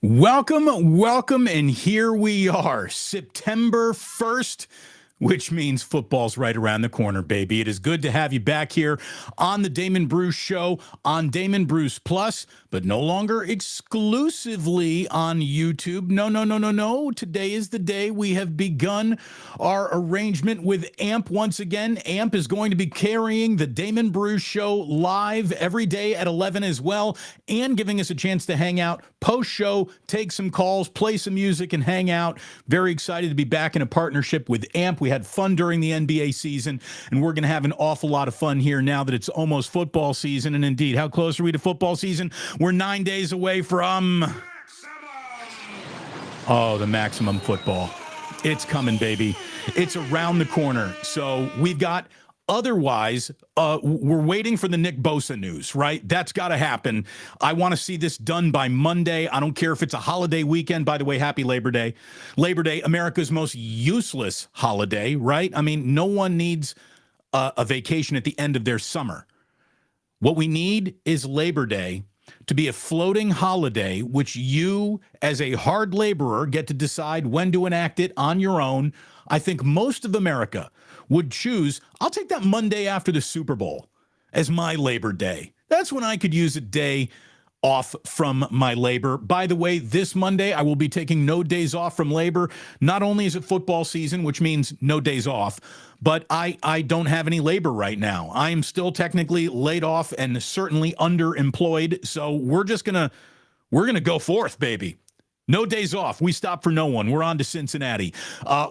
Welcome, and here we are, September 1st, which means football's right around the corner, baby. It is good to have you back here on the Damon Bruce Show, on Damon Bruce Plus, but no longer exclusively on YouTube. No. Today is the day we have begun our arrangement with AMP once again. AMP is going to be carrying the Damon Bruce Show live every day at 11 as well, and giving us a chance to hang out post-show, take some calls, play some music, and hang out. Very excited to be back in a partnership with AMP. We had fun during the NBA season, and we're going to have an awful lot of fun here now that it's almost football season. And indeed, how close are we to football season? We're 9 days away from... the maximum football. It's coming, baby. It's around the corner. So we've got... Otherwise, we're waiting for the Nick Bosa news, right? That's got to happen. I want to see this done by Monday. I don't care if it's a holiday weekend. By the way, happy Labor Day. Labor Day, America's most useless holiday, right? I mean, no one needs a vacation at the end of their summer. What we need is Labor Day to be a floating holiday, which you, as a hard laborer, get to decide when to enact it on your own. I think most of America would choose, I'll take that Monday after the Super Bowl as my Labor Day. That's when I could use a day off from my labor. By the way, this Monday, I will be taking no days off from labor. Not only is it football season, which means no days off, but I don't have any labor right now. I am still technically laid off and certainly underemployed. So we're going to go forth, baby. No days off. We stop for no one. We're on to Cincinnati.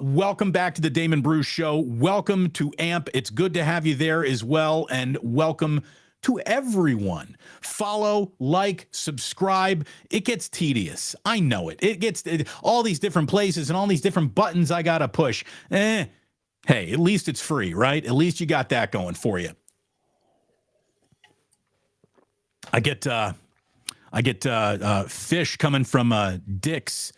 Welcome back to the Damon Bruce Show. Welcome to AMP. It's good to have you there as well. And welcome to everyone. Follow, like, subscribe. It gets tedious. I know it. It gets all these different places and all these different buttons I got to push. Hey, at least it's free, right? At least you got that going for you. I get fish coming from Dick's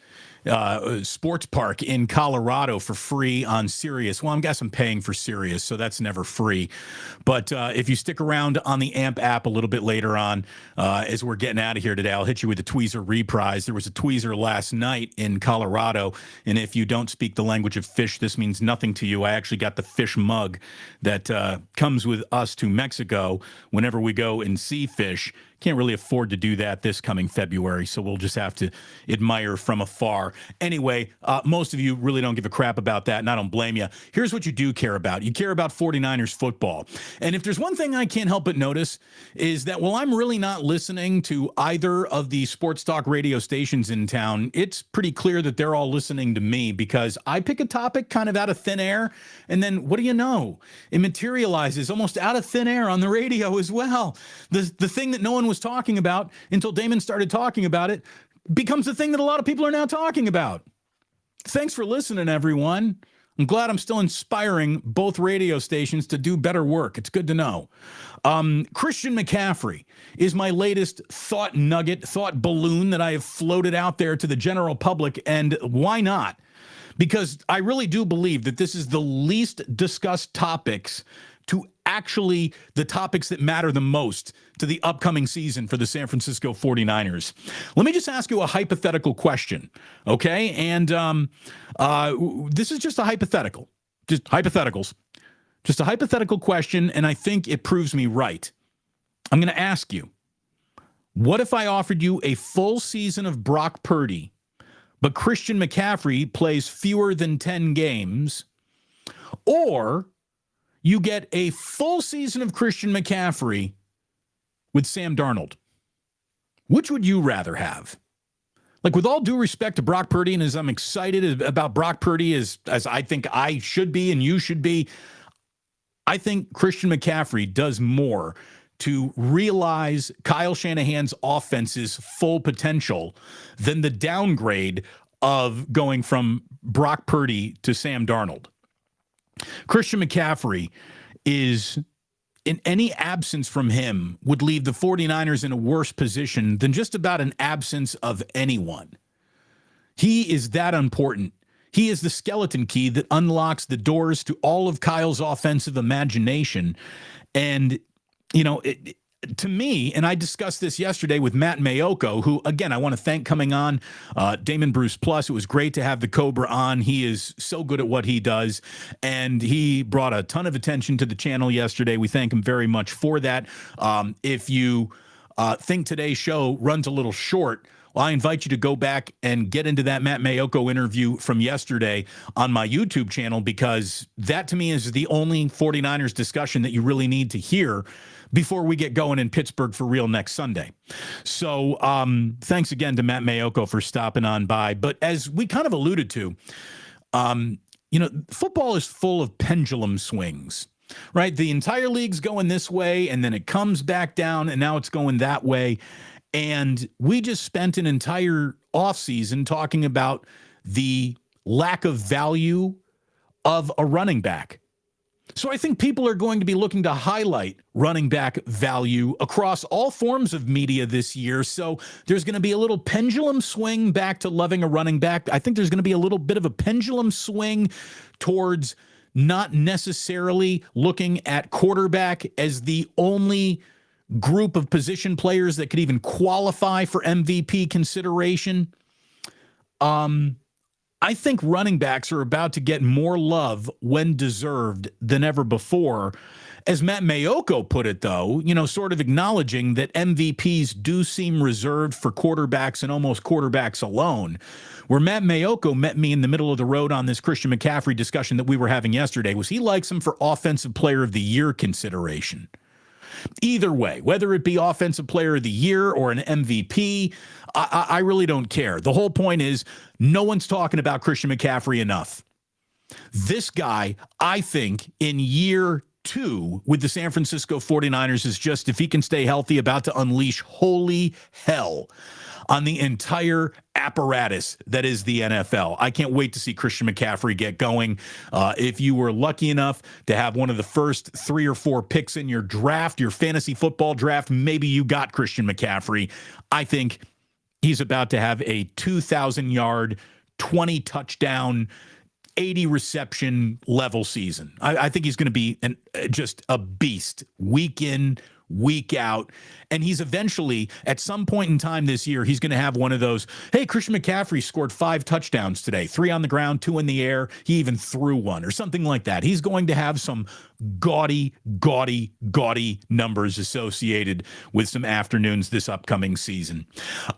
Sports Park in Colorado for free on Sirius. Well, I guess I'm paying for Sirius, so that's never free. But if you stick around on the AMP app a little bit later on, as we're getting out of here today, I'll hit you with the tweezer reprise. There was a tweezer last night in Colorado, and if you don't speak the language of fish, this means nothing to you. I actually got the fish mug that comes with us to Mexico whenever we go and see fish. Can't really afford to do that this coming February, so we'll just have to admire from afar. Anyway, most of you really don't give a crap about that, and I don't blame you. Here's what you do care about. You care about 49ers football. And if there's one thing I can't help but notice is that while I'm really not listening to either of the sports talk radio stations in town, it's pretty clear that they're all listening to me because I pick a topic kind of out of thin air, and then what do you know? It materializes almost out of thin air on the radio as well. The thing that no one was talking about until Damon started talking about it becomes the thing that a lot of people are now talking about. Thanks for listening, everyone. I'm glad I'm still inspiring both radio stations to do better work. It's good to know. Christian McCaffery is my latest thought nugget, thought balloon that I have floated out there to the general public. And why not? Because I really do believe that this is the least discussed topics to actually the topics that matter the most to the upcoming season for the San Francisco 49ers. Let me just ask you a hypothetical question, okay? And this is just a hypothetical, just hypotheticals, just a hypothetical question, and I think it proves me right. I'm going to ask you, what if I offered you a full season of Brock Purdy, but Christian McCaffrey plays fewer than 10 games, or you get a full season of Christian McCaffrey with Sam Darnold? Which would you rather have? Like, with all due respect to Brock Purdy, and as I'm excited about Brock Purdy as I think I should be and you should be, I think Christian McCaffrey does more to realize Kyle Shanahan's offense's full potential than the downgrade of going from Brock Purdy to Sam Darnold. Christian McCaffrey is, in any absence from him, would leave the 49ers in a worse position than just about an absence of anyone. He is that important. He is the skeleton key that unlocks the doors to all of Kyle's offensive imagination. And, you know, to me, and I discussed this yesterday with Matt Mayoko, who, again, I want to thank coming on, Damon Bruce Plus. It was great to have the Cobra on. He is so good at what he does, and he brought a ton of attention to the channel yesterday. We thank him very much for that. If you think today's show runs a little short, well, I invite you to go back and get into that Matt Mayoko interview from yesterday on my YouTube channel, because that, to me, is the only 49ers discussion that you really need to hear before we get going in Pittsburgh for real next Sunday. So thanks again to Matt Mayoko for stopping on by. But as we kind of alluded to, football is full of pendulum swings, right? The entire league's going this way, and then it comes back down, and now it's going that way. And we just spent an entire offseason talking about the lack of value of a running back. So I think people are going to be looking to highlight running back value across all forms of media this year. So there's going to be a little pendulum swing back to loving a running back. I think there's going to be a little bit of a pendulum swing towards not necessarily looking at quarterback as the only group of position players that could even qualify for MVP consideration. I think running backs are about to get more love when deserved than ever before. As Matt Mayoko put it, though, sort of acknowledging that MVPs do seem reserved for quarterbacks and almost quarterbacks alone. Where Matt Mayoko met me in the middle of the road on this Christian McCaffery discussion that we were having yesterday was he likes him for Offensive Player of the Year consideration. Either way, whether it be Offensive Player of the Year or an MVP, I really don't care. The whole point is no one's talking about Christian McCaffrey enough. This guy, I think, in year 2 with the San Francisco 49ers is just, if he can stay healthy, about to unleash holy hell on the entire apparatus that is the NFL. I can't wait to see Christian McCaffrey get going. If you were lucky enough to have one of the first 3 or 4 picks in your draft, your fantasy football draft, maybe you got Christian McCaffrey. I think he's about to have a 2,000-yard, 20-touchdown, 80 reception level season. I think he's going to be just a beast week in, week out. And he's eventually, at some point in time this year, he's going to have one of those, hey, Christian McCaffrey scored 5 touchdowns today, 3 on the ground, 2 in the air. He even threw one or something like that. He's going to have some gaudy numbers associated with some afternoons this upcoming season.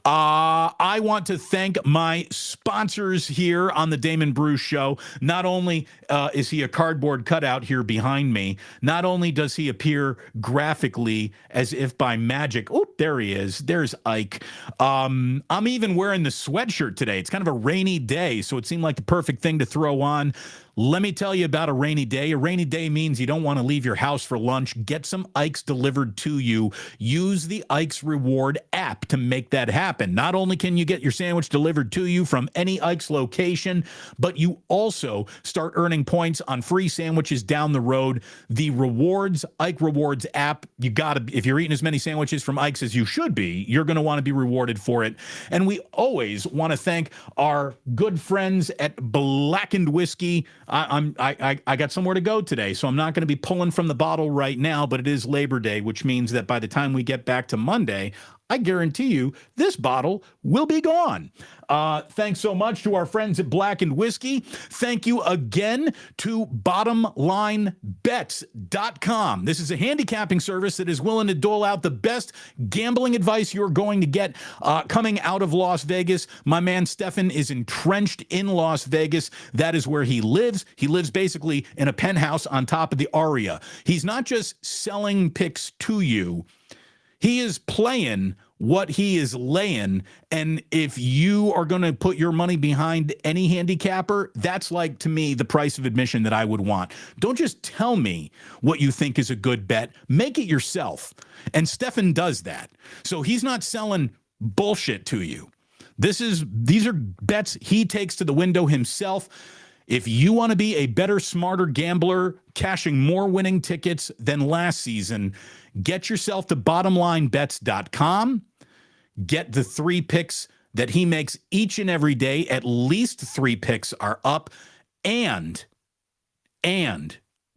I want to thank my sponsors here on the Damon Bruce Show. Not only is he a cardboard cutout here behind me, not only does he appear graphically as if by magic. Oh, there he is. There's Ike. I'm even wearing the sweatshirt today. It's kind of a rainy day, so it seemed like the perfect thing to throw on. Let me tell you about a rainy day. A rainy day means you don't want to leave your house for lunch. Get some Ike's delivered to you. Use the Ike's Reward app to make that happen. Not only can you get your sandwich delivered to you from any Ike's location, but you also start earning points on free sandwiches down the road. The Rewards, Ike Rewards app, you got to, if you're eating as many sandwiches from Ike's as you should be, you're going to want to be rewarded for it. And we always want to thank our good friends at Blackened Whiskey. I got somewhere to go today, so I'm not going to be pulling from the bottle right now, but it is Labor Day, which means that by the time we get back to Monday, I guarantee you this bottle will be gone. Thanks so much to our friends at Blackened Whiskey. Thank you again to BottomLineBets.com. This is a handicapping service that is willing to dole out the best gambling advice you're going to get coming out of Las Vegas. My man Stefan is entrenched in Las Vegas. That is where he lives. He lives basically in a penthouse on top of the Aria. He's not just selling picks to you. He is playing what he is laying, and if you are going to put your money behind any handicapper, that's like, to me, the price of admission that I would want. Don't just tell me what you think is a good bet. Make it yourself, and Stefan does that. So he's not selling bullshit to you. These are bets he takes to the window himself. If you want to be a better, smarter gambler, cashing more winning tickets than last season, get yourself to bottomlinebets.com. Get the 3 picks that he makes each and every day. At least 3 picks are up. And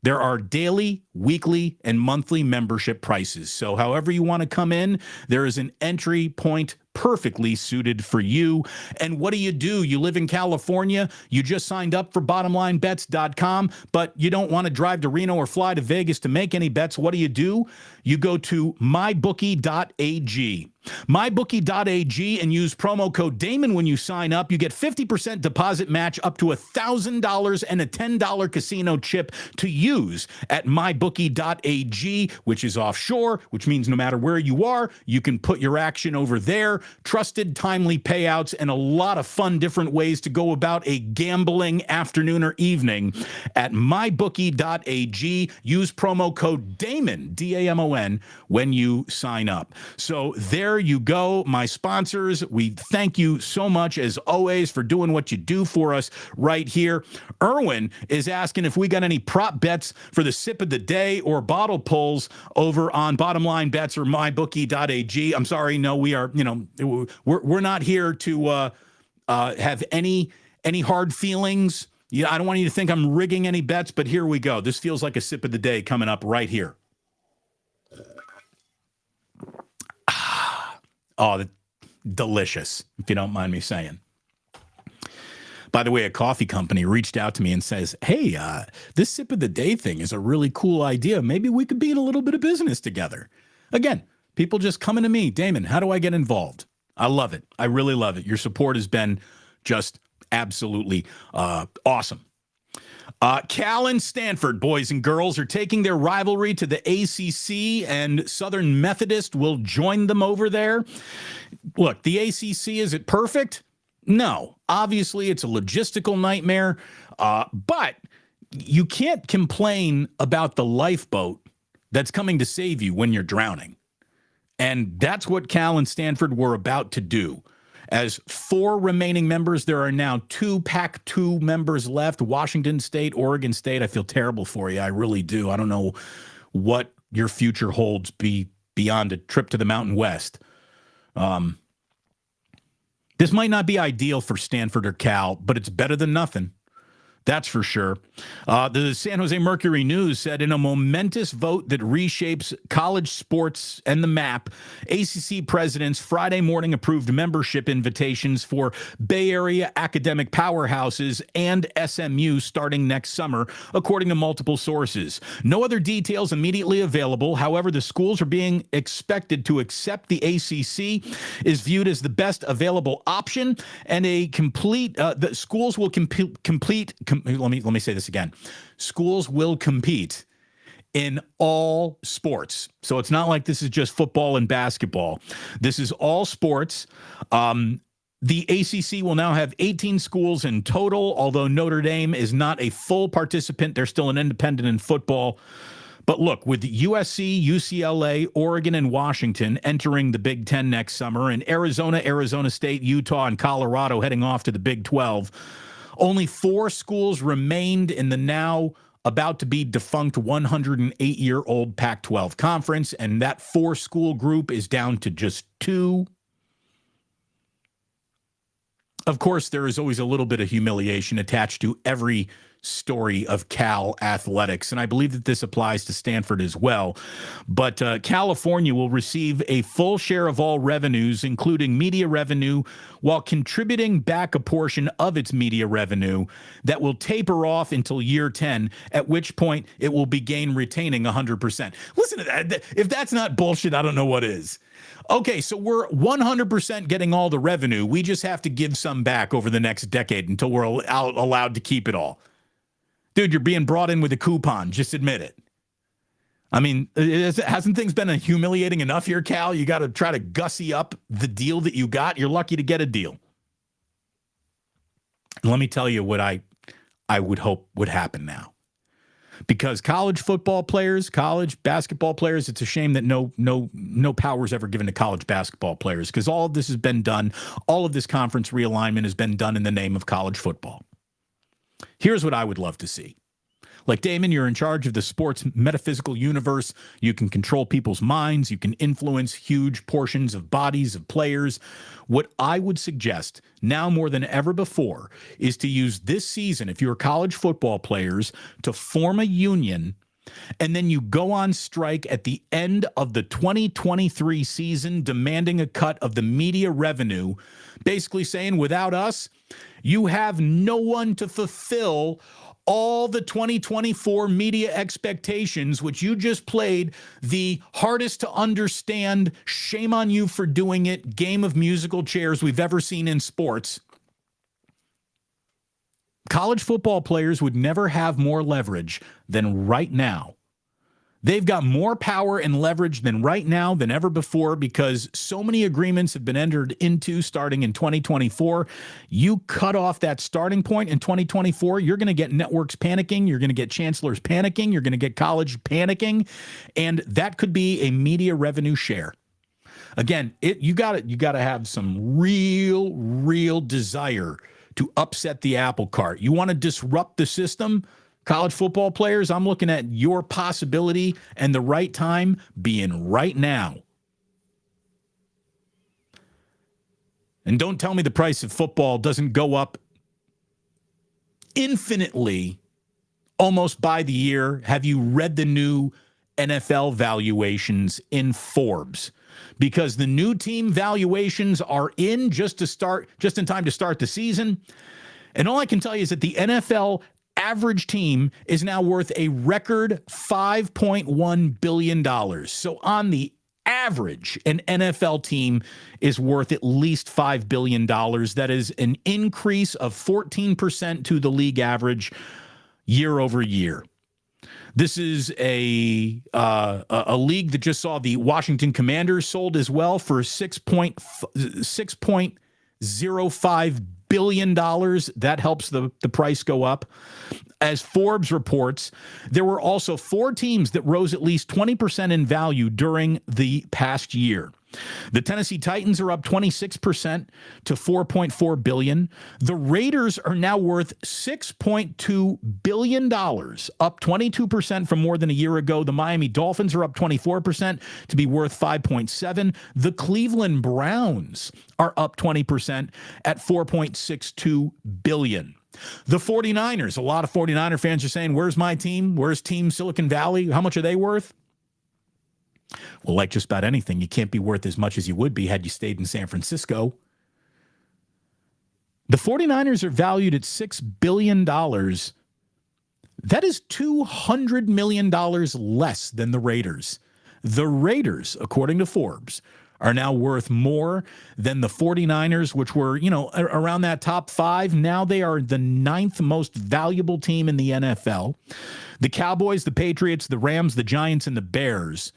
There are daily, weekly, and monthly membership prices. So however you want to come in, there is an entry point perfectly suited for you. And what do? You live in California. You just signed up for bottomlinebets.com, but you don't want to drive to Reno or fly to Vegas to make any bets. What do? You go to mybookie.ag. mybookie.ag and use promo code Damon when you sign up. You get 50% deposit match up to $1,000 and a $10 casino chip to use at mybookie.ag, which is offshore, which means no matter where you are, you can put your action over there. Trusted, timely payouts, and a lot of fun different ways to go about a gambling afternoon or evening at mybookie.ag. Use promo code Damon, D-A-M-O-N, when you sign up. So there you go, my sponsors. We thank you so much, as always, for doing what you do for us right here. Erwin is asking if we got any prop bets for the sip of the day or bottle pulls over on Bottom Line Bets or mybookie.ag. I'm sorry, no, we are, we're not here to have any hard feelings. Yeah, I don't want you to think I'm rigging any bets, but here we go. This feels like a sip of the day coming up right here. Oh, delicious, if you don't mind me saying. By the way, a coffee company reached out to me and says, hey, this sip of the day thing is a really cool idea. Maybe we could be in a little bit of business together. Again, people just coming to me, Damon, how do I get involved? I love it. I really love it. Your support has been just absolutely awesome. Cal and Stanford, boys and girls, are taking their rivalry to the ACC, and Southern Methodist will join them over there. Look, the ACC, is it perfect? No. Obviously, it's a logistical nightmare, but you can't complain about the lifeboat that's coming to save you when you're drowning. And that's what Cal and Stanford were about to do. As 4 remaining members, there are now 2 Pac-2 members left, Washington State, Oregon State. I feel terrible for you. I really do. I don't know what your future holds beyond a trip to the Mountain West. This might not be ideal for Stanford or Cal, but it's better than nothing. That's for sure. The San Jose Mercury News said, in a momentous vote that reshapes college sports and the map, ACC presidents Friday morning approved membership invitations for Bay Area academic powerhouses and SMU starting next summer, according to multiple sources. No other details immediately available. However, the schools are being expected to accept the ACC is viewed as the best available option, and a complete the schools will let me say this again. Schools will compete in all sports. So it's not like this is just football and basketball. This is all sports. The ACC will now have 18 schools in total, although Notre Dame is not a full participant. They're still an independent in football. But look, with USC, UCLA, Oregon, and Washington entering the Big Ten next summer, and Arizona, Arizona State, Utah, and Colorado heading off to the Big 12, only 4 schools remained in the now about to be defunct 108-year-old Pac-12 conference, and that 4-school group is down to just 2. Of course, there is always a little bit of humiliation attached to every story of Cal athletics, and I believe that this applies to Stanford as well. But California will receive a full share of all revenues, including media revenue, while contributing back a portion of its media revenue that will taper off until year 10, at which point it will begin retaining 100%. Listen to that. If that's not bullshit, I don't know what is. Okay, so we're 100% getting all the revenue. We just have to give some back over the next decade until we're allowed to keep it all. Dude, you're being brought in with a coupon. Just admit it. I mean, hasn't things been humiliating enough here, Cal? You got to try to gussy up the deal that you got. You're lucky to get a deal. And let me tell you what I would hope would happen now. Because college football players, college basketball players, it's a shame that no power is ever given to college basketball players, because all of this has been done. All of this conference realignment has been done in the name of college football. Here's what I would love to see. Like, Damon, you're in charge of the sports metaphysical universe. You can control people's minds. You can influence huge portions of bodies of players. What I would suggest now more than ever before is to use this season, if you're college football players, to form a union, and then you go on strike at the end of the 2023 season, demanding a cut of the media revenue, basically saying, without us, you have no one to fulfill all the 2024 media expectations, which you just played the hardest to understand, shame on you for doing it, game of musical chairs we've ever seen in sports. College football players would never have more leverage than right now. They've got more power and leverage than right now than ever before, because so many agreements have been entered into starting in 2024. You cut off that starting point in 2024, you're going to get networks panicking. You're going to get chancellors panicking. You're going to get college panicking. And that could be a media revenue share. Again, you got to have some real desire to upset the apple cart. You want to disrupt the system? College football players, I'm looking at your possibility and the right time being right now. And don't tell me the price of football doesn't go up infinitely almost by the year. Have you read the new NFL valuations in Forbes? Because the new team valuations are in just in time to start the season. And all I can tell you is that the NFL average team is now worth a record $5.1 billion. So on the average, an NFL team is worth at least $5 billion. That is an increase of 14% to the league average year over year. This is a league that just saw the Washington Commanders sold as well for $6.05 billion. That helps the price go up. As Forbes reports, there were also 4 teams that rose at least 20% in value during the past year. The Tennessee Titans are up 26% to $4.4 billion. The Raiders are now worth $6.2 billion, up 22% from more than a year ago. The Miami Dolphins are up 24% to be worth $5.7. The Cleveland Browns are up 20% at $4.62 billion. The 49ers, a lot of 49er fans are saying, where's my team? Where's Team Silicon Valley? How much are they worth? Well, like just about anything, you can't be worth as much as you would be had you stayed in San Francisco. The 49ers are valued at $6 billion. That is $200 million less than the Raiders. The Raiders, according to Forbes, are now worth more than the 49ers, which were, around that top 5. Now they are the 9th most valuable team in the NFL. The Cowboys, the Patriots, the Rams, the Giants, and the Bears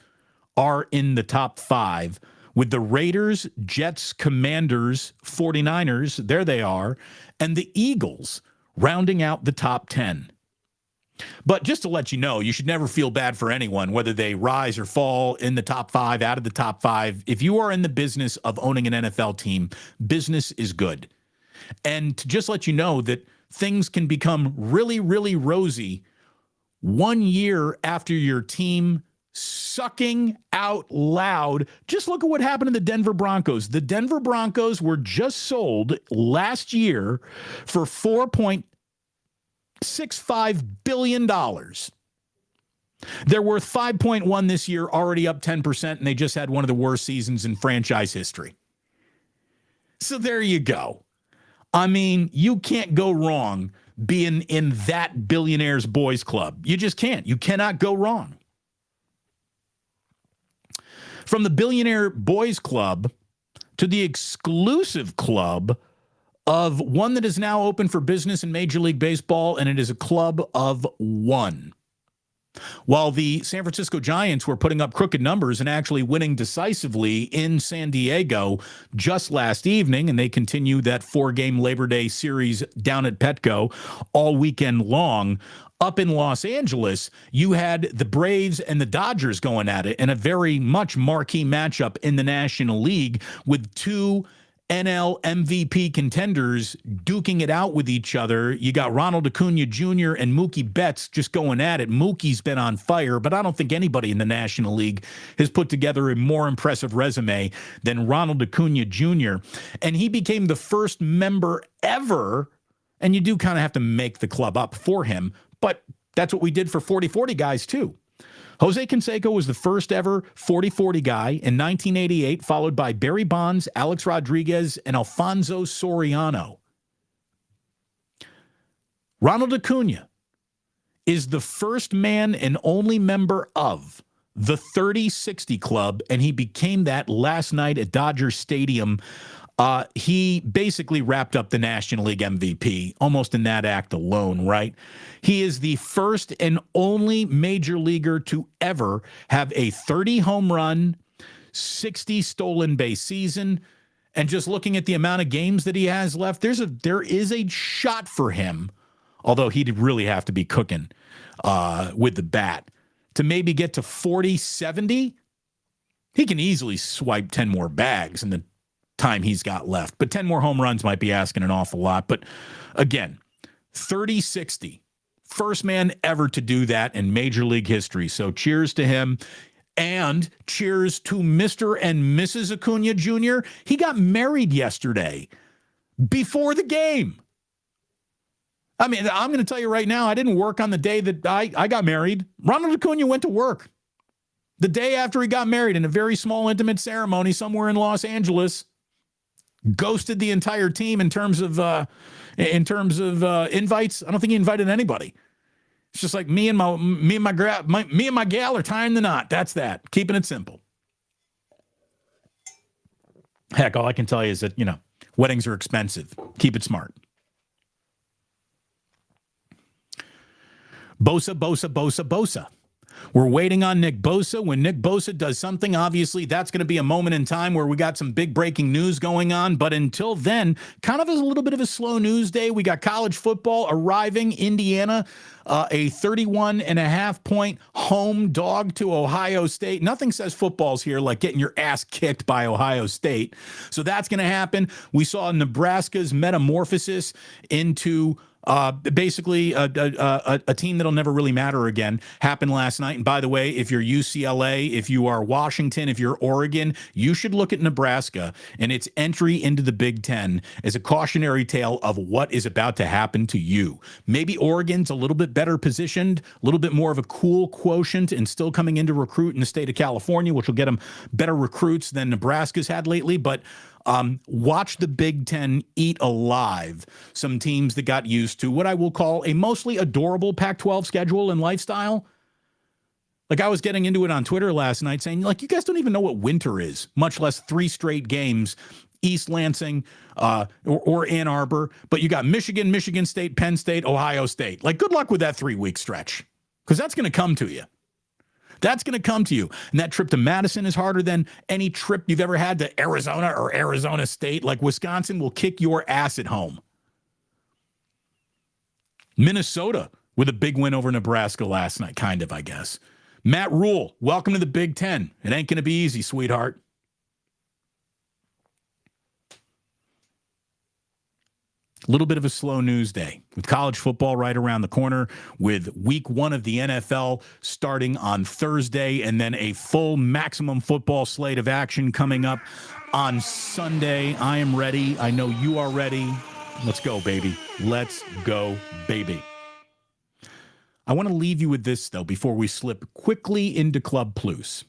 are in the top 5, with the Raiders, Jets, Commanders, 49ers, there they are, and the Eagles rounding out the top 10. But just to let you know, you should never feel bad for anyone, whether they rise or fall in the top 5, out of the top 5. If you are in the business of owning an NFL team, business is good. And to just let you know that things can become really, really rosy 1 year after your team sucking out loud. Just look at what happened to the Denver Broncos. The Denver Broncos were just sold last year for $4.65 billion. They're worth 5.1 this year, already up 10%, and they just had one of the worst seasons in franchise history. So there you go. I mean, you can't go wrong being in that billionaire's boys club. You just can't. You cannot go wrong. From the billionaire boys club to the exclusive club of one that is now open for business in Major League Baseball, and it is a club of one. While the San Francisco Giants were putting up crooked numbers and actually winning decisively in San Diego just last evening, and they continue that 4-game Labor Day series down at Petco all weekend long, up in Los Angeles, you had the Braves and the Dodgers going at it in a very much marquee matchup in the National League with 2 NL MVP contenders duking it out with each other. You got Ronald Acuna Jr. and Mookie Betts just going at it. Mookie's been on fire, but I don't think anybody in the National League has put together a more impressive resume than Ronald Acuna Jr. And he became the first member ever, and you do kind of have to make the club up for him, but that's what we did for 40-40 guys too. Jose Canseco was the first ever 40-40 guy in 1988, followed by Barry Bonds, Alex Rodriguez, and Alfonso Soriano. Ronald Acuna is the first man and only member of the 30-60 club, and he became that last night at Dodger Stadium. He basically wrapped up the National League MVP almost in that act alone, right? He is the first and only major leaguer to ever have a 30 home run, 60 stolen base season. And just looking at the amount of games that he has left, there is a shot for him, although he'd really have to be cooking with the bat to maybe get to 40-70. He can easily swipe 10 more bags in the time he's got left, but 10 more home runs might be asking an awful lot. But again, 30-60, first man ever to do that in Major League history. So cheers to him, and cheers to Mr. and Mrs. Acuna Jr. He got married yesterday before the game. I mean, I'm going to tell you right now, I didn't work on the day that I got married. Ronald Acuna went to work the day after he got married in a very small, intimate ceremony somewhere in Los Angeles. Ghosted the entire team in terms of invites. I don't think he invited anybody. It's just like me and my gal are tying the knot. That's that. Keeping it simple. Heck, all I can tell you is that, weddings are expensive. Keep it smart. Bosa. We're waiting on Nick Bosa. When Nick Bosa does something, obviously that's going to be a moment in time where we got some big breaking news going on. But until then, kind of a little bit of a slow news day. We got college football arriving. Indiana, a 31.5-point home dog to Ohio State. Nothing says football's here like getting your ass kicked by Ohio State. So that's going to happen. We saw Nebraska's metamorphosis into basically a team that'll never really matter again happened last night. And by the way, if you're UCLA, if you are Washington, if you're Oregon, you should look at Nebraska and its entry into the Big Ten as a cautionary tale of what is about to happen to you. Maybe Oregon's a little bit better positioned, a little bit more of a cool quotient, and still coming in to recruit in the state of California, which will get them better recruits than Nebraska's had lately. But watch the Big Ten eat alive some teams that got used to what I will call a mostly adorable Pac-12 schedule and lifestyle. Like, I was getting into it on Twitter last night saying, like, you guys don't even know what winter is, much less 3 straight games, East Lansing or Ann Arbor. But you got Michigan, Michigan State, Penn State, Ohio State. Like, good luck with that 3-week stretch, because that's going to come to you. That's going to come to you. And that trip to Madison is harder than any trip you've ever had to Arizona or Arizona State. Like, Wisconsin will kick your ass at home. Minnesota with a big win over Nebraska last night, kind of, I guess. Matt Rule, welcome to the Big Ten. It ain't going to be easy, sweetheart. A little bit of a slow news day with college football right around the corner, with week 1 of the NFL starting on Thursday, and then a full maximum football slate of action coming up on Sunday. I am ready. I know you are ready. Let's go, baby. Let's go, baby. I want to leave you with this, though, before we slip quickly into Club Plus.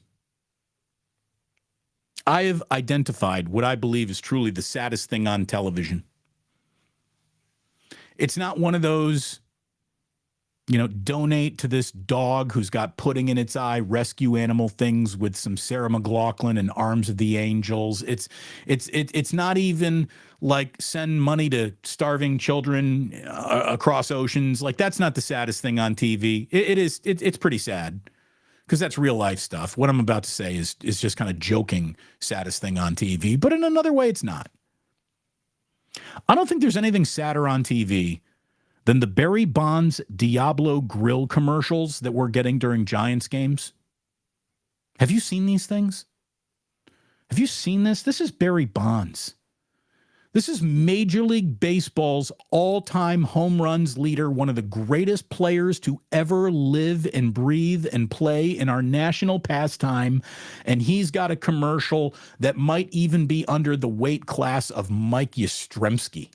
I have identified what I believe is truly the saddest thing on television. It's not one of those, donate to this dog who's got pudding in its eye, rescue animal things with some Sarah McLachlan and Arms of the Angels. It's not even like send money to starving children across oceans. Like, that's not the saddest thing on TV. It's pretty sad, because that's real life stuff. What I'm about to say is just kind of joking saddest thing on TV, but in another way, it's not. I don't think there's anything sadder on TV than the Barry Bonds Diablo Grill commercials that we're getting during Giants games. Have you seen these things? Have you seen this? This is Barry Bonds. This is Major League Baseball's all-time home runs leader, one of the greatest players to ever live and breathe and play in our national pastime, and he's got a commercial that might even be under the weight class of Mike Yastrzemski.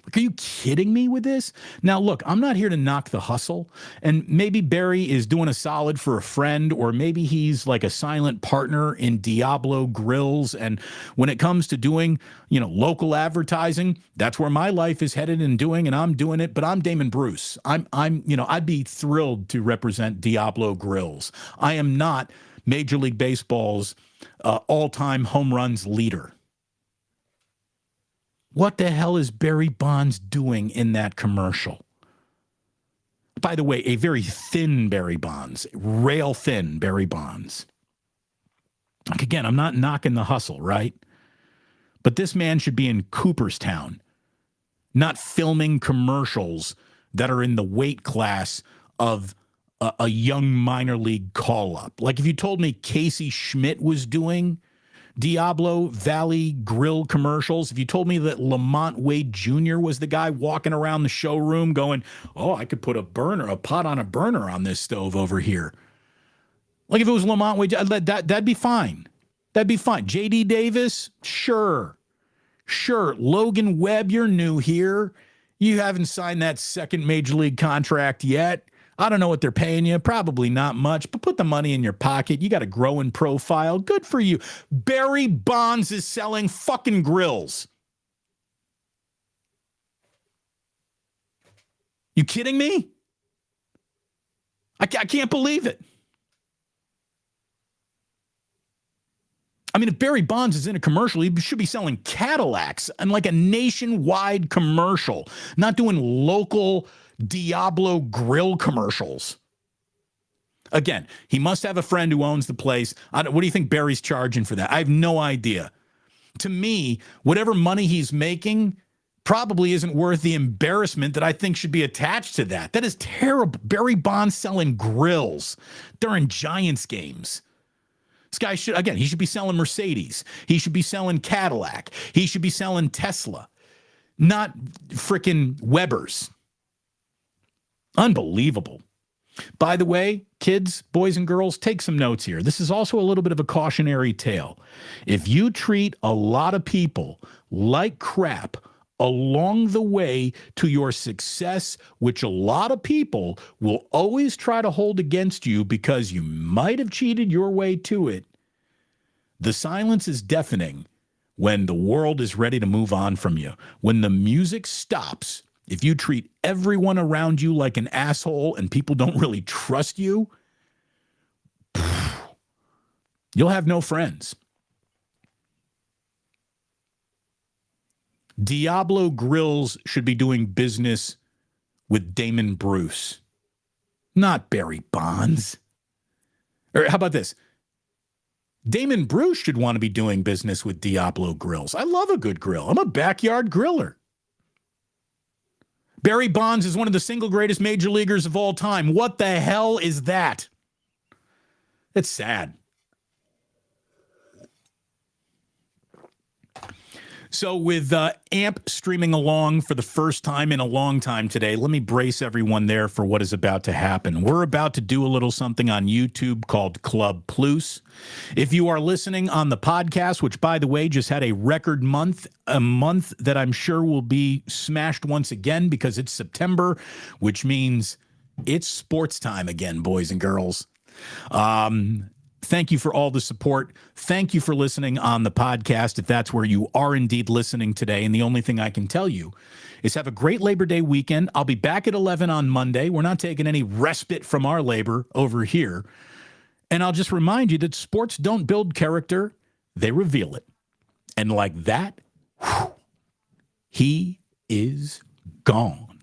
Like, are you kidding me with this? Now, look, I'm not here to knock the hustle, and maybe Barry is doing a solid for a friend, or maybe he's like a silent partner in Diablo Grills, and when it comes to doing, local advertising, that's where my life is headed and doing, and I'm doing it, but I'm Damon Bruce. I'd be thrilled to represent Diablo Grills. I am not Major League Baseball's all-time home runs leader. What the hell is Barry Bonds doing in that commercial? By the way, a very thin Barry Bonds, rail thin Barry Bonds. Like, again, I'm not knocking the hustle, right? But this man should be in Cooperstown, not filming commercials that are in the weight class of a young minor league call-up. Like, if you told me Casey Schmidt was doing Diablo Valley Grill commercials, if you told me that Lamont Wade Jr. was the guy walking around the showroom going, oh, I could put a pot on a burner on this stove over here. Like, if it was Lamont Wade, that'd be fine. That'd be fine. J.D. Davis, sure. Logan Webb, you're new here. You haven't signed that second major league contract yet. I don't know what they're paying you. Probably not much, but put the money in your pocket. You got a growing profile. Good for you. Barry Bonds is selling fucking grills. You kidding me? I can't believe it. I mean, if Barry Bonds is in a commercial, he should be selling Cadillacs and like a nationwide commercial, not doing local Diablo Grill commercials. Again, he must have a friend who owns the place. What do you think Barry's charging for that? I have no idea. To me, whatever money he's making probably isn't worth the embarrassment that I think should be attached to that. That is terrible. Barry Bonds selling grills during Giants games. This guy he should be selling Mercedes. He should be selling Cadillac. He should be selling Tesla, not frickin' Weber's. Unbelievable. By the way, kids, boys and girls, take some notes here. This is also a little bit of a cautionary tale. If you treat a lot of people like crap along the way to your success, which a lot of people will always try to hold against you because you might have cheated your way to it, the silence is deafening when the world is ready to move on from you. When the music stops, if you treat everyone around you like an asshole and people don't really trust you, you'll have no friends. Diablo Grills should be doing business with Damon Bruce, not Barry Bonds. Or how about this? Damon Bruce should want to be doing business with Diablo Grills. I love a good grill. I'm a backyard griller. Barry Bonds is one of the single greatest major leaguers of all time. What the hell is that? It's sad. So with AMP streaming along for the first time in a long time today, let me brace everyone there for what is about to happen. We're about to do a little something on YouTube called Club Plus. If you are listening on the podcast, which, by the way, just had a record month, a month that I'm sure will be smashed once again because it's September, which means it's sports time again, boys and girls. Thank you for all the support. Thank you for listening on the podcast, if that's where you are indeed listening today. And the only thing I can tell you is have a great Labor Day weekend. I'll be back at 11 on Monday. We're not taking any respite from our labor over here. And I'll just remind you that sports don't build character, they reveal it. And like that, he is gone.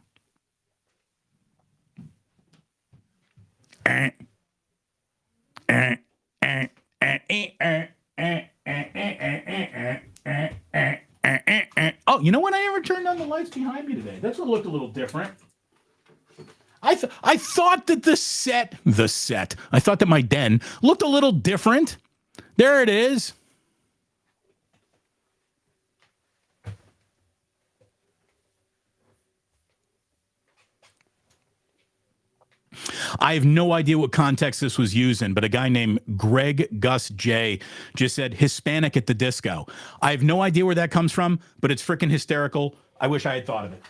Oh, you know what? I ever turned on the lights behind me today. That's what looked a little different. I thought that I thought that my den looked a little different. There it is. I have no idea what context this was used in, but a guy named Greg Gus J just said Hispanic at the disco. I have no idea where that comes from, but it's freaking hysterical. I wish I had thought of it.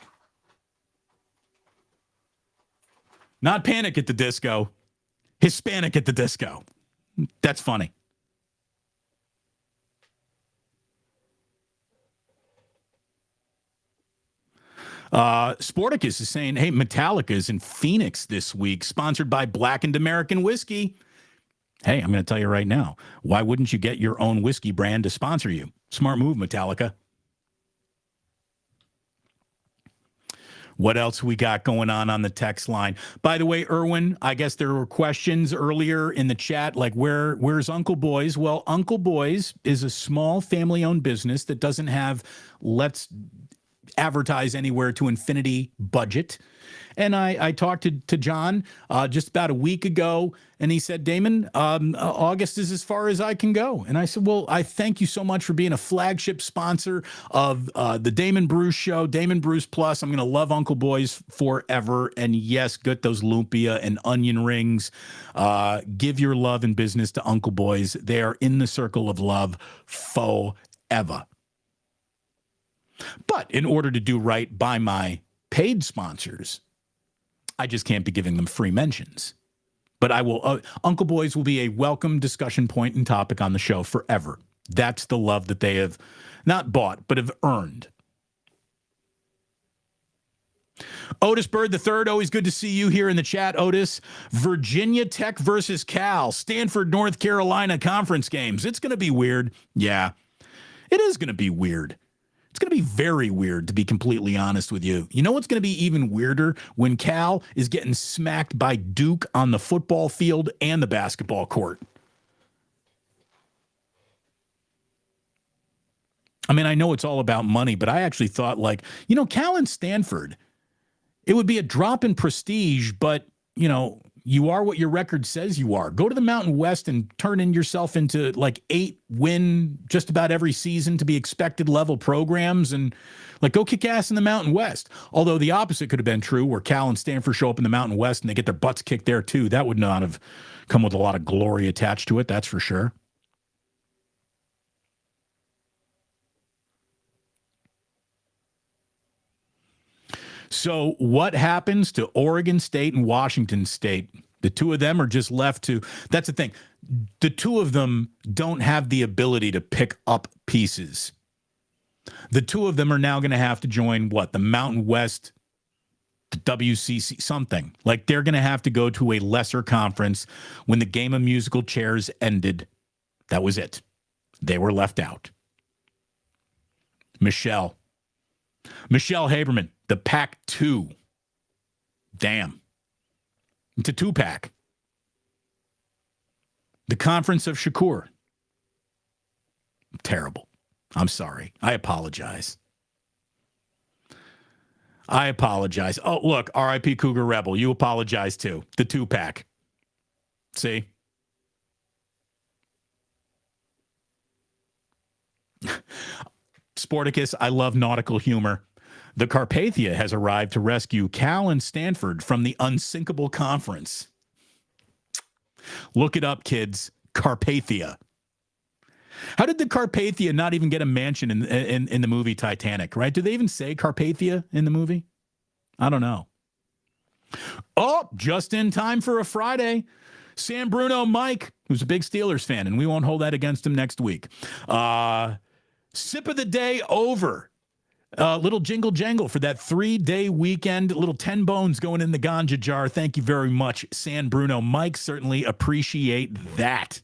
Not Panic at the Disco, Hispanic at the disco. That's funny. Sporticus is saying, hey, Metallica is in Phoenix this week, sponsored by Blackened American Whiskey. Hey, I'm going to tell you right now, why wouldn't you get your own whiskey brand to sponsor you? Smart move, Metallica. What else we got going on the text line? By the way, Erwin, I guess there were questions earlier in the chat, like where's Uncle Boys? Well, Uncle Boys is a small family-owned business that doesn't have let's advertise anywhere to infinity budget. And I talked to John just about a week ago, and he said, Damon, August is as far as I can go. And I said, well, I thank you so much for being a flagship sponsor of the Damon Bruce Show, Damon Bruce Plus. I'm going to love Uncle Boys forever. And yes, get those lumpia and onion rings. Give your love and business to Uncle Boys. They are in the circle of love forever. But in order to do right by my paid sponsors, I just can't be giving them free mentions. But I will. Uncle Boys will be a welcome discussion point and topic on the show forever. That's the love that they have not bought, but have earned. Otis Bird III, always good to see you here in the chat, Otis. Virginia Tech versus Cal, Stanford, North Carolina conference games. It's going to be weird. Yeah, it is going to be weird. It's going to be very weird, to be completely honest with you. You know what's going to be even weirder? When Cal is getting smacked by Duke on the football field and the basketball court. I mean, I know it's all about money, but I actually thought, like, you know, Cal and Stanford, it would be a drop in prestige, but, you know, you are what your record says you are. Go to the Mountain West and turn in yourself into like 8-win just about every season to be expected level programs and like go kick ass in the Mountain West. Although the opposite could have been true where Cal and Stanford show up in the Mountain West and they get their butts kicked there too. That would not have come with a lot of glory attached to it. That's for sure. So what happens to Oregon State and Washington State? The two of them are just left to, that's the thing. The two of them don't have the ability to pick up pieces. The two of them are now going to have to join what? The Mountain West, the WCC, something. Like they're going to have to go to a lesser conference. When the game of musical chairs ended, that was it. They were left out. Michelle Haberman. The Pac-2. Damn. It's a 2-pack. The Conference of Shakur. Terrible. I'm sorry. I apologize. Oh, look, RIP Cougar Rebel. You apologize too. The 2-pack. See? Sporticus, I love nautical humor. The Carpathia has arrived to rescue Cal and Stanford from the unsinkable conference. Look it up, kids. Carpathia. How did the Carpathia not even get a mention in the movie Titanic, right? Do they even say Carpathia in the movie? I don't know. Oh, just in time for a Friday. San Bruno Mike, who's a big Steelers fan, and we won't hold that against him next week. Sip of the day over. Little jingle jangle for that 3-day weekend. Little 10 bones going in the ganja jar. Thank you very much, San Bruno Mike. Certainly appreciate that.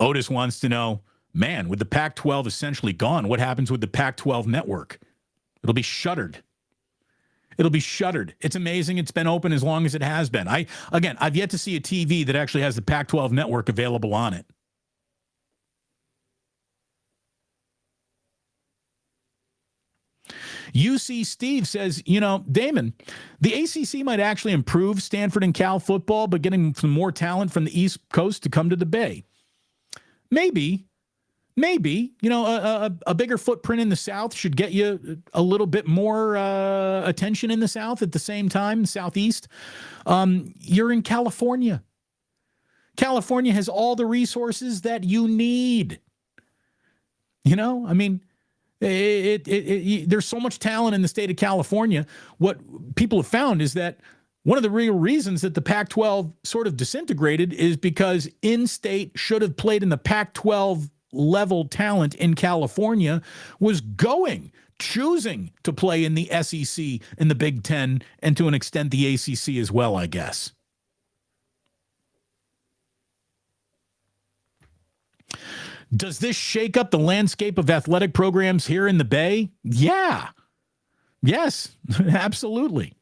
Otis wants to know, man, with the Pac-12 essentially gone, what happens with the Pac-12 network? It'll be shuttered. It's amazing it's been open as long as it has been. I've yet to see a TV that actually has the Pac-12 network available on it. UC Steve says, you know, Damon, the ACC might actually improve Stanford and Cal football, but getting some more talent from the East Coast to come to the Bay. Maybe. Maybe, a bigger footprint in the South should get you a little bit more attention in the South at the same time, Southeast. You're in California. California has all the resources that you need. There's so much talent in the state of California. What people have found is that one of the real reasons that the Pac-12 sort of disintegrated is because in-state should have played in the Pac-12 level talent in California was choosing to play in the SEC, in the Big Ten, and to an extent the ACC as well, I guess. Does this shake up the landscape of athletic programs here in the Bay? Yeah. Yes, absolutely.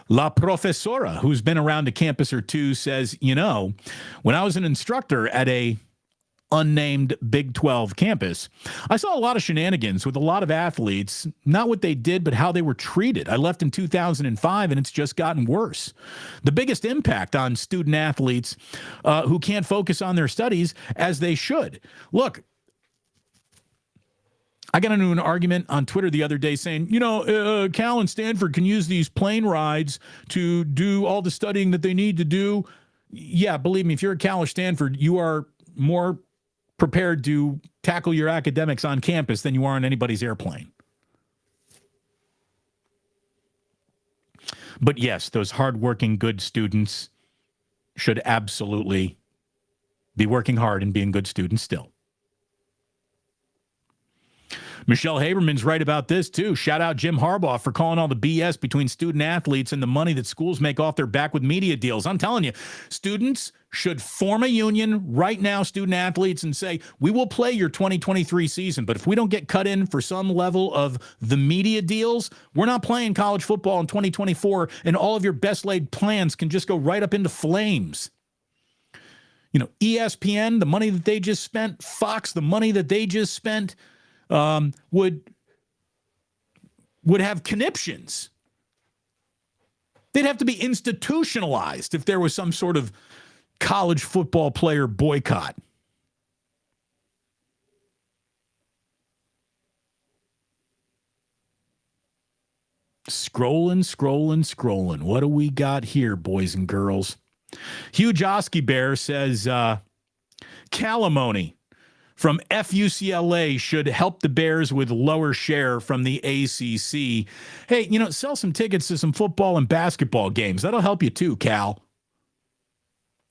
La Profesora, who's been around a campus or two, says, when I was an instructor at a unnamed Big 12 campus, I saw a lot of shenanigans with a lot of athletes, not what they did, but how they were treated. I left in 2005, and it's just gotten worse. The biggest impact on student athletes who can't focus on their studies as they should. Look, I got into an argument on Twitter the other day saying, Cal and Stanford can use these plane rides to do all the studying that they need to do. Yeah, believe me, if you're at Cal or Stanford, you are more prepared to tackle your academics on campus than you are on anybody's airplane. But yes, those hardworking, good students should absolutely be working hard and being good students still. Michelle Haberman's right about this, too. Shout out Jim Harbaugh for calling all the BS between student athletes and the money that schools make off their back with media deals. I'm telling you, students should form a union right now, student athletes, and say, we will play your 2023 season, but if we don't get cut in for some level of the media deals, we're not playing college football in 2024, and all of your best laid plans can just go right up into flames. ESPN, the money that they just spent, Fox, the money that they just spent, would have conniptions. They'd have to be institutionalized if there was some sort of college football player boycott. Scrolling. What do we got here, boys and girls? Huge Oski Bear says, Calimony from FUCLA should help the Bears with lower share from the ACC. Hey, sell some tickets to some football and basketball games. That'll help you too, Cal.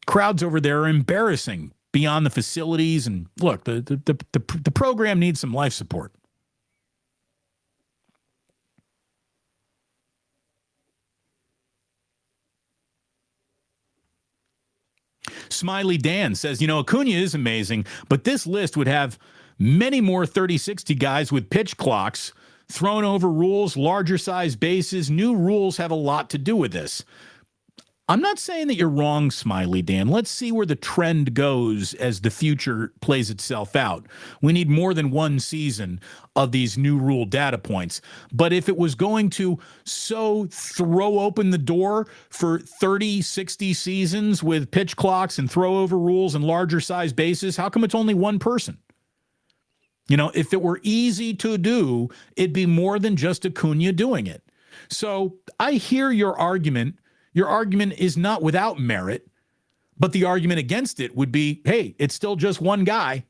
Crowds over there are embarrassing beyond the facilities. And look, the program needs some life support. Smiley Dan says, Acuna is amazing, but this list would have many more 30-60 guys with pitch clocks, thrown over rules, larger size bases. New rules have a lot to do with this. I'm not saying that you're wrong, Smiley Dan. Let's see where the trend goes as the future plays itself out. We need more than one season of these new rule data points. But if it was going to so throw open the door for 30, 60 seasons with pitch clocks and throw over rules and larger size bases, how come it's only one person? If it were easy to do, it'd be more than just Acuna doing it. So I hear your argument. Your argument is not without merit, but the argument against it would be, hey, it's still just one guy.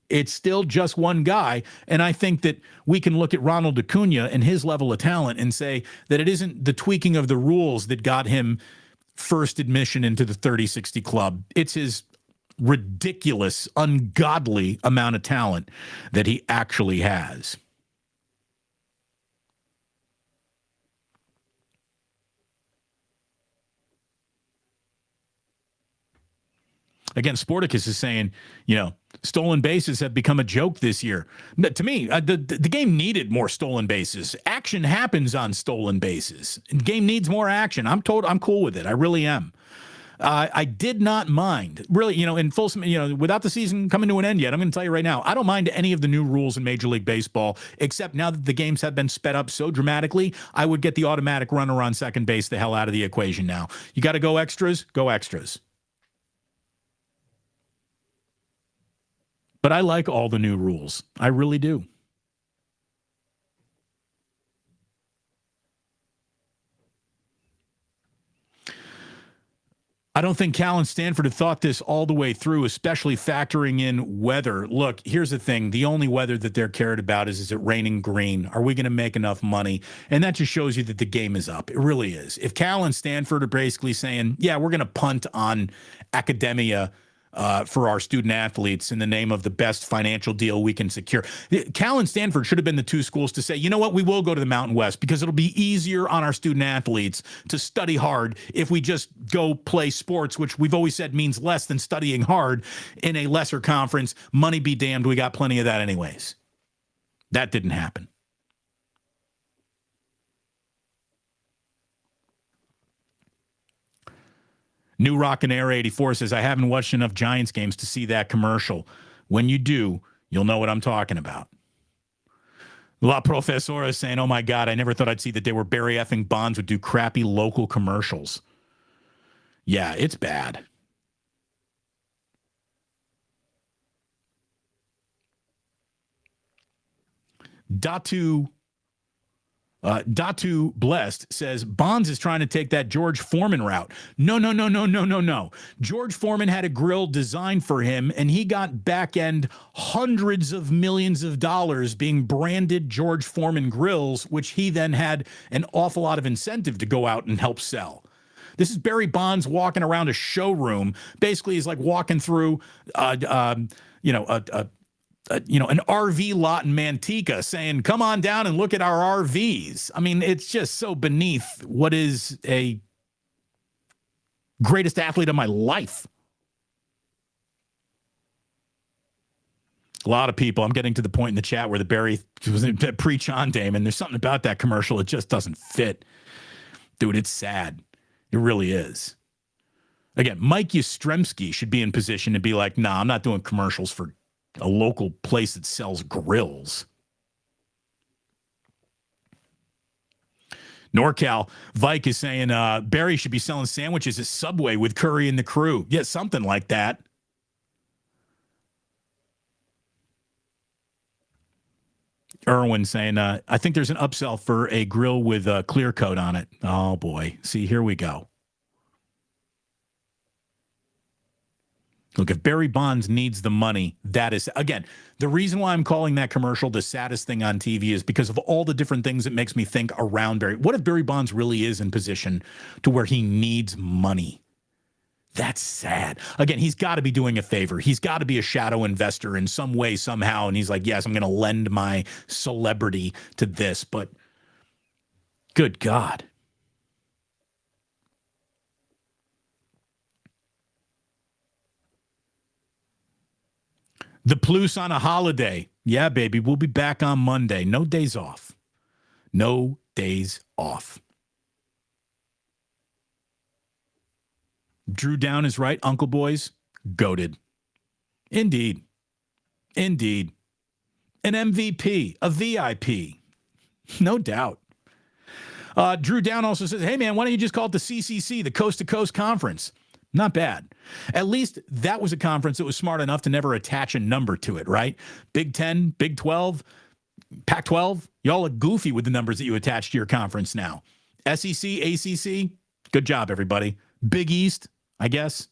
It's still just one guy. And I think that we can look at Ronald Acuna and his level of talent and say that it isn't the tweaking of the rules that got him first admission into the 30-60 club. It's his ridiculous, ungodly amount of talent that he actually has. Again, Sporticus is saying, stolen bases have become a joke this year. To me, the game needed more stolen bases. Action happens on stolen bases. The game needs more action. I'm cool with it. I really am. I did not mind, really, in full, without the season coming to an end yet. I'm going to tell you right now, I don't mind any of the new rules in Major League Baseball, except now that the games have been sped up so dramatically, I would get the automatic runner on second base the hell out of the equation now. You got to go extras, go extras. But I like all the new rules. I really do. I don't think Cal and Stanford have thought this all the way through, especially factoring in weather. Look, here's the thing. The only weather that they're cared about is it raining green? Are we going to make enough money? And that just shows you that the game is up. It really is. If Cal and Stanford are basically saying, yeah, we're going to punt on academia for our student athletes in the name of the best financial deal we can secure. Cal and Stanford should have been the two schools to say, you know what, we will go to the Mountain West because it'll be easier on our student athletes to study hard if we just go play sports, which we've always said means less than studying hard in a lesser conference. Money be damned, we got plenty of that anyways. That didn't happen. New Rockin' Air 84 says, I haven't watched enough Giants games to see that commercial. When you do, you'll know what I'm talking about. La Profesora is saying, oh my God, I never thought I'd see that they were Barry effing Bonds would do crappy local commercials. Yeah, it's bad. Datu Blessed says, Bonds is trying to take that George Foreman route. No. George Foreman had a grill designed for him, and he got back-end hundreds of millions of dollars being branded George Foreman grills, which he then had an awful lot of incentive to go out and help sell. This is Barry Bonds walking around a showroom. Basically, he's like walking through, an RV lot in Manteca saying, come on down and look at our RVs. I mean, it's just so beneath what is a greatest athlete of my life. A lot of people, I'm getting to the point in the chat where the Barry was preach on Damon. There's something about that commercial. It just doesn't fit. Dude, it's sad. It really is. Again, Mike Yastrzemski should be in position to be like, nah, I'm not doing commercials for a local place that sells grills. NorCal, Vike is saying Barry should be selling sandwiches at Subway with Curry and the crew. Yeah, something like that. Irwin saying, I think there's an upsell for a grill with a clear coat on it. Oh, boy. See, here we go. Look, if Barry Bonds needs the money, that is, again, the reason why I'm calling that commercial the saddest thing on TV is because of all the different things it makes me think around Barry. What if Barry Bonds really is in position to where he needs money? That's sad. Again, he's got to be doing a favor. He's got to be a shadow investor in some way, somehow. And he's like, yes, I'm going to lend my celebrity to this. But good God. The Plus on a holiday. Yeah, baby. We'll be back on Monday. No days off. No days off. Drew Down is right. Uncle Boys, goated. Indeed. Indeed. An MVP, a VIP. No doubt. Drew Down also says, hey, man, why don't you just call it the CCC, the Coast to Coast Conference? Not bad. At least that was a conference that was smart enough to never attach a number to it, right? Big 10, Big 12, Pac-12, y'all look goofy with the numbers that you attach to your conference now. SEC, ACC, good job, everybody. Big East, I guess.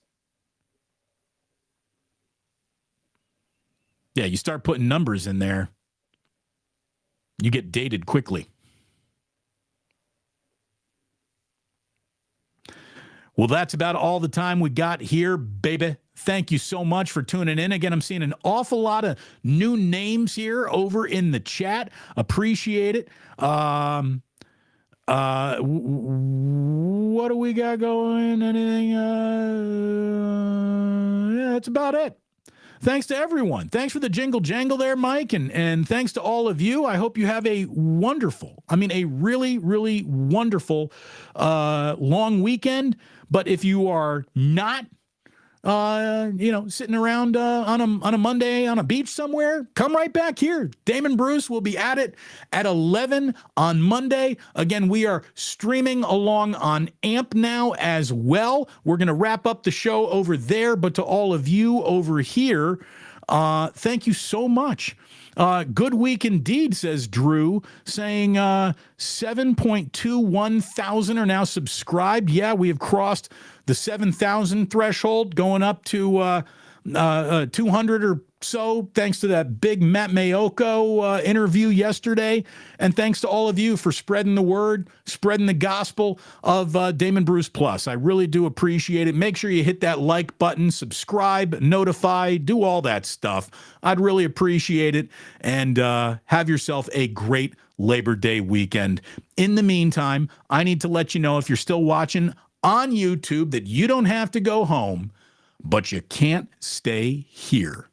Yeah, you start putting numbers in there, you get dated quickly. Well, that's about all the time we got here, baby. Thank you so much for tuning in. Again, I'm seeing an awful lot of new names here over in the chat. Appreciate it. What do we got going? Anything? Yeah, that's about it. Thanks to everyone. Thanks for the jingle jangle there, Mike. And thanks to all of you. I hope you have a wonderful, a really, really wonderful long weekend. But if you are not, sitting around on a Monday on a beach somewhere, come right back here. Damon Bruce will be at it at 11 on Monday. Again, we are streaming along on AMP now as well. We're going to wrap up the show over there, but to all of you over here, thank you so much. Good week indeed, says Drew, saying 7.21 thousand are now subscribed. Yeah, we have crossed the 7,000 threshold, going up to 200 or so, thanks to that big Matt Mayoko interview yesterday. And thanks to all of you for spreading the word, spreading the gospel of Damon Bruce Plus. I really do appreciate it. Make sure you hit that like button, subscribe, notify, do all that stuff. I'd really appreciate it. And have yourself a great Labor Day weekend. In the meantime, I need to let you know, if you're still watching on YouTube, that you don't have to go home, but you can't stay here.